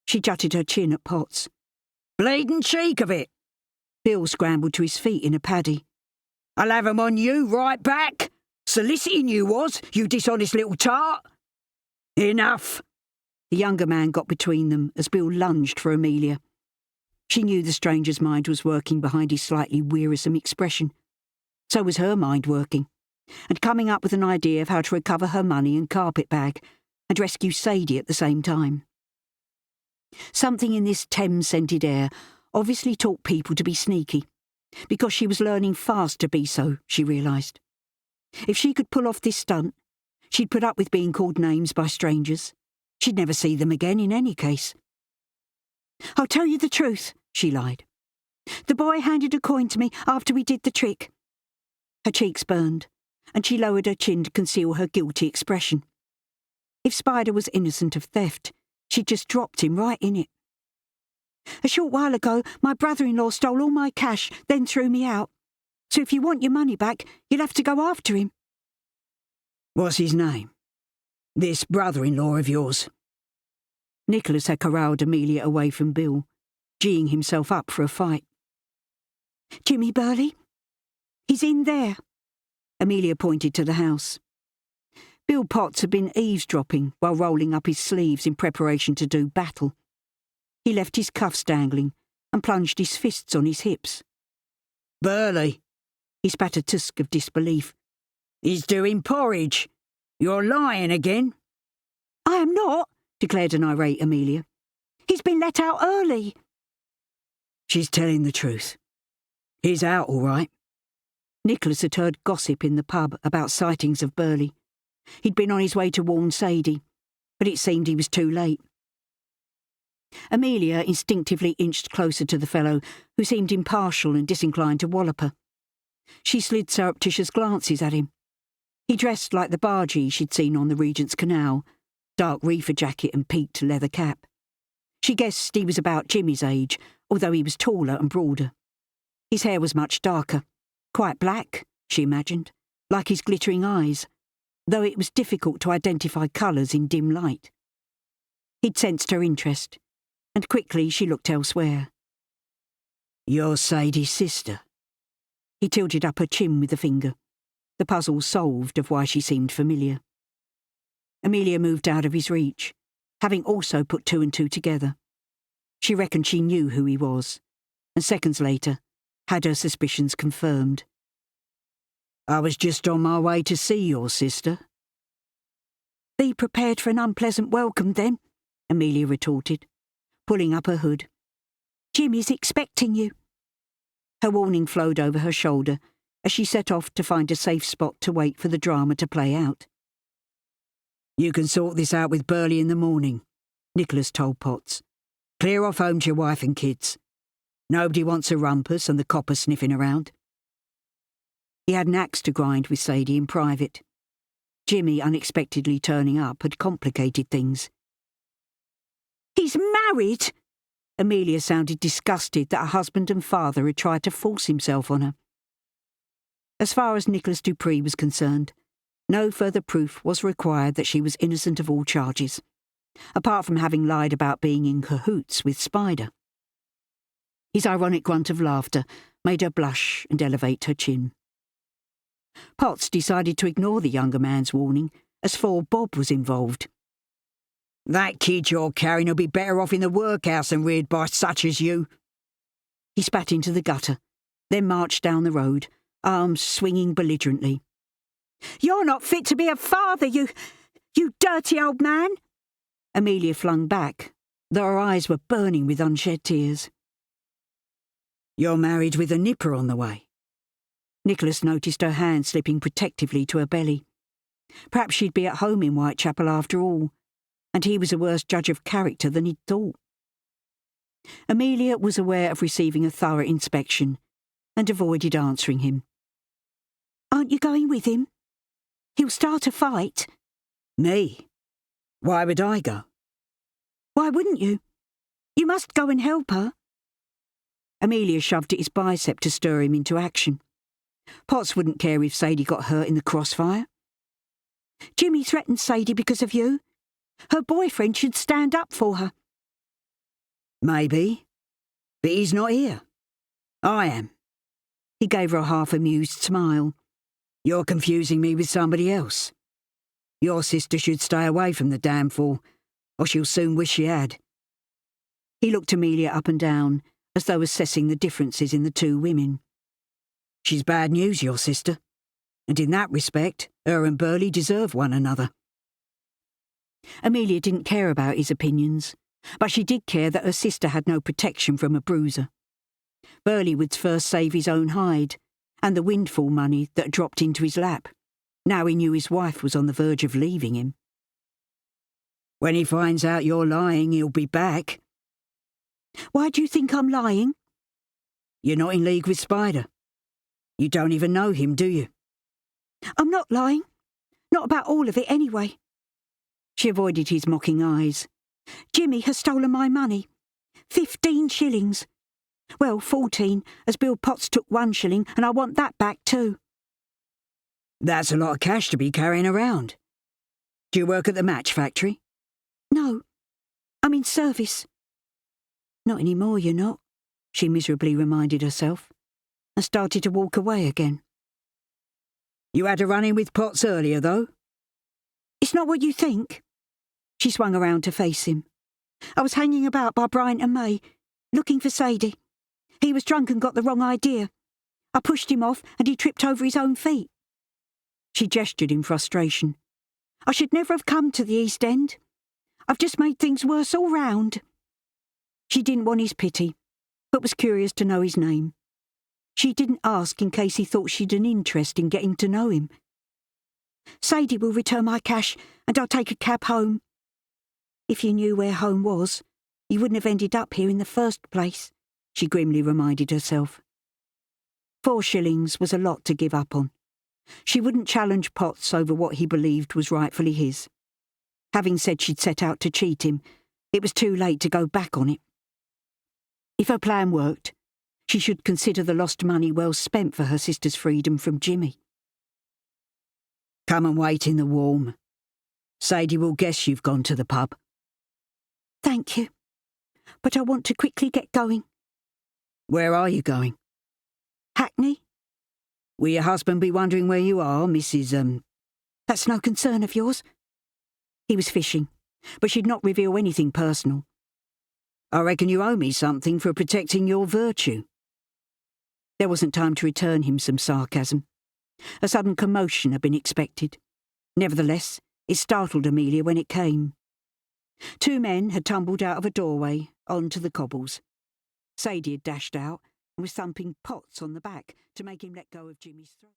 Speaker 1: She jutted her chin at Potts.
Speaker 2: Bleeding cheek of it.
Speaker 1: Bill scrambled to his feet in a paddy.
Speaker 2: I'll have 'em on you right back. Soliciting you was, you dishonest little tart. Enough.
Speaker 1: The younger man got between them as Bill lunged for Amelia. She knew the stranger's mind was working behind his slightly wearisome expression. So was her mind working. and coming up with an idea of how to recover her money and carpet bag and rescue Sadie at the same time. Something in this Thames-scented air obviously taught people to be sneaky, because she was learning fast to be so, she realised. If she could pull off this stunt, she'd put up with being called names by strangers. She'd never see them again in any case. "I'll tell you the truth," she lied. "The boy handed a coin to me after we did the trick." Her cheeks burned, and she lowered her chin to conceal her guilty expression. If Spider was innocent of theft, she'd just dropped him right in it. "A short while ago, my brother-in-law stole all my cash, then threw me out. So if you want your money back, you'll have to go after him."
Speaker 2: "What's his name? This brother-in-law of yours?"
Speaker 1: Nicholas had corralled Amelia away from Bill, geeing himself up for a fight.
Speaker 3: "Jimmy Burley. He's in there."
Speaker 1: Amelia pointed to the house. Bill Potts had been eavesdropping while rolling up his sleeves in preparation to do battle. He left his cuffs dangling and plunged his fists on his hips.
Speaker 2: "Burley?"
Speaker 1: He spat a tusk of disbelief.
Speaker 2: "He's doing porridge. You're lying again."
Speaker 3: "I am not,"
Speaker 1: declared an irate Amelia.
Speaker 3: "He's been let out early."
Speaker 2: "She's telling the truth. He's out all right."
Speaker 1: Nicholas had heard gossip in the pub about sightings of Burley. He'd been on his way to warn Sadie, but it seemed he was too late. Amelia instinctively inched closer to the fellow, who seemed impartial and disinclined to wallop her. She slid surreptitious glances at him. He dressed like the bargee she'd seen on the Regent's Canal, dark reefer jacket and peaked leather cap. She guessed he was about Jimmy's age, although he was taller and broader. His hair was much darker, quite black, she imagined, like his glittering eyes, though it was difficult to identify colours in dim light. He'd sensed her interest, and quickly she looked elsewhere.
Speaker 2: "You're Sadie's sister."
Speaker 1: He tilted up her chin with a finger, the puzzle solved of why she seemed familiar. Amelia moved out of his reach, having also put two and two together. She reckoned she knew who he was, and seconds later had her suspicions confirmed.
Speaker 2: "I was just on my way to see your sister."
Speaker 3: "Be prepared for an unpleasant welcome, then,"
Speaker 1: Amelia retorted, pulling up her hood.
Speaker 3: "Jimmy's expecting you."
Speaker 1: Her warning flowed over her shoulder as she set off to find a safe spot to wait for the drama to play out.
Speaker 2: "You can sort this out with Burley in the morning," Nicholas told Potts. "Clear off home to your wife and kids. Nobody wants a rumpus and the coppers sniffing around."
Speaker 1: He had an axe to grind with Sadie in private. Jimmy unexpectedly turning up had complicated things.
Speaker 3: "He's married!"
Speaker 1: Amelia sounded disgusted that her husband and father had tried to force himself on her. As far as Nicholas Dupree was concerned, no further proof was required that she was innocent of all charges, apart from having lied about being in cahoots with Spider. His ironic grunt of laughter made her blush and elevate her chin. Potts decided to ignore the younger man's warning, as 4 Bob was involved.
Speaker 2: "That kid you're carrying will be better off in the workhouse than reared by such as you."
Speaker 1: He spat into the gutter, then marched down the road, arms swinging belligerently.
Speaker 3: "You're not fit to be a father, you dirty old man!"
Speaker 1: Amelia flung back, though her eyes were burning with unshed tears.
Speaker 2: "You're married with a nipper on the way."
Speaker 1: Nicholas noticed her hand slipping protectively to her belly. Perhaps she'd be at home in Whitechapel after all, and he was a worse judge of character than he'd thought. Amelia was aware of receiving a thorough inspection, and avoided answering him.
Speaker 3: "Aren't you going with him? He'll start a fight."
Speaker 2: "Me? Why would I go?"
Speaker 3: "Why wouldn't you? You must go and help her."
Speaker 1: Amelia shoved at his bicep to stir him into action. Potts wouldn't care if Sadie got hurt in the crossfire.
Speaker 3: "Jimmy threatened Sadie because of you. Her boyfriend should stand up for her."
Speaker 2: "Maybe, but he's not here. I am."
Speaker 1: He gave her a half-amused smile.
Speaker 2: "You're confusing me with somebody else. Your sister should stay away from the damn fool, or she'll soon wish she had."
Speaker 1: He looked Amelia up and down, as though assessing the differences in the two women.
Speaker 2: "She's bad news, your sister. And in that respect, her and Burley deserve one another.
Speaker 1: Amelia didn't care about his opinions, but she did care that her sister had no protection from a bruiser. Burley would first save his own hide, and the windfall money that dropped into his lap. Now he knew his wife was on the verge of leaving him.
Speaker 2: When he finds out you're lying, he'll be back.
Speaker 3: Why do you think I'm lying?
Speaker 2: You're not in league with Spider. You don't even know him, do you?
Speaker 3: I'm not lying. Not about all of it, anyway.
Speaker 1: She avoided his mocking eyes.
Speaker 3: Jimmy has stolen my money. 15 shillings. Well, 14, as Bill Potts took 1 shilling, and I want that back too.
Speaker 2: That's a lot of cash to be carrying around. Do you work at the match factory?
Speaker 3: No. I'm in service.
Speaker 1: Not anymore, you're not, she miserably reminded herself, and started to walk away again.
Speaker 2: You had a run-in with Potts earlier, though?
Speaker 3: It's not what you think.
Speaker 1: She swung around to face him.
Speaker 3: I was hanging about by Bryant May, looking for Sadie. He was drunk and got the wrong idea. I pushed him off and he tripped over his own feet.
Speaker 1: She gestured in frustration.
Speaker 3: I should never have come to the East End. I've just made things worse all round.
Speaker 1: She didn't want his pity, but was curious to know his name. She didn't ask in case he thought she'd an interest in getting to know him.
Speaker 3: Sadie will return my cash and I'll take a cab home.
Speaker 1: If you knew where home was, you wouldn't have ended up here in the first place, she grimly reminded herself. 4 shillings was a lot to give up on. She wouldn't challenge Potts over what he believed was rightfully his. Having said she'd set out to cheat him, it was too late to go back on it. If her plan worked, she should consider the lost money well spent for her sister's freedom from Jimmy.
Speaker 2: Come and wait in the warm. Sadie will guess you've gone to the pub.
Speaker 3: Thank you, but I want to quickly get going.
Speaker 2: Where are you going?
Speaker 3: Hackney.
Speaker 2: Will your husband be wondering where you are, Mrs.
Speaker 3: That's no concern of yours.
Speaker 1: He was fishing, but she'd not reveal anything personal.
Speaker 2: I reckon you owe me something for protecting your virtue.
Speaker 1: There wasn't time to return him some sarcasm. A sudden commotion had been expected. Nevertheless, it startled Amelia when it came. 2 men had tumbled out of a doorway onto the cobbles. Sadie had dashed out and was thumping Potts on the back to make him let go of Jimmy's throat.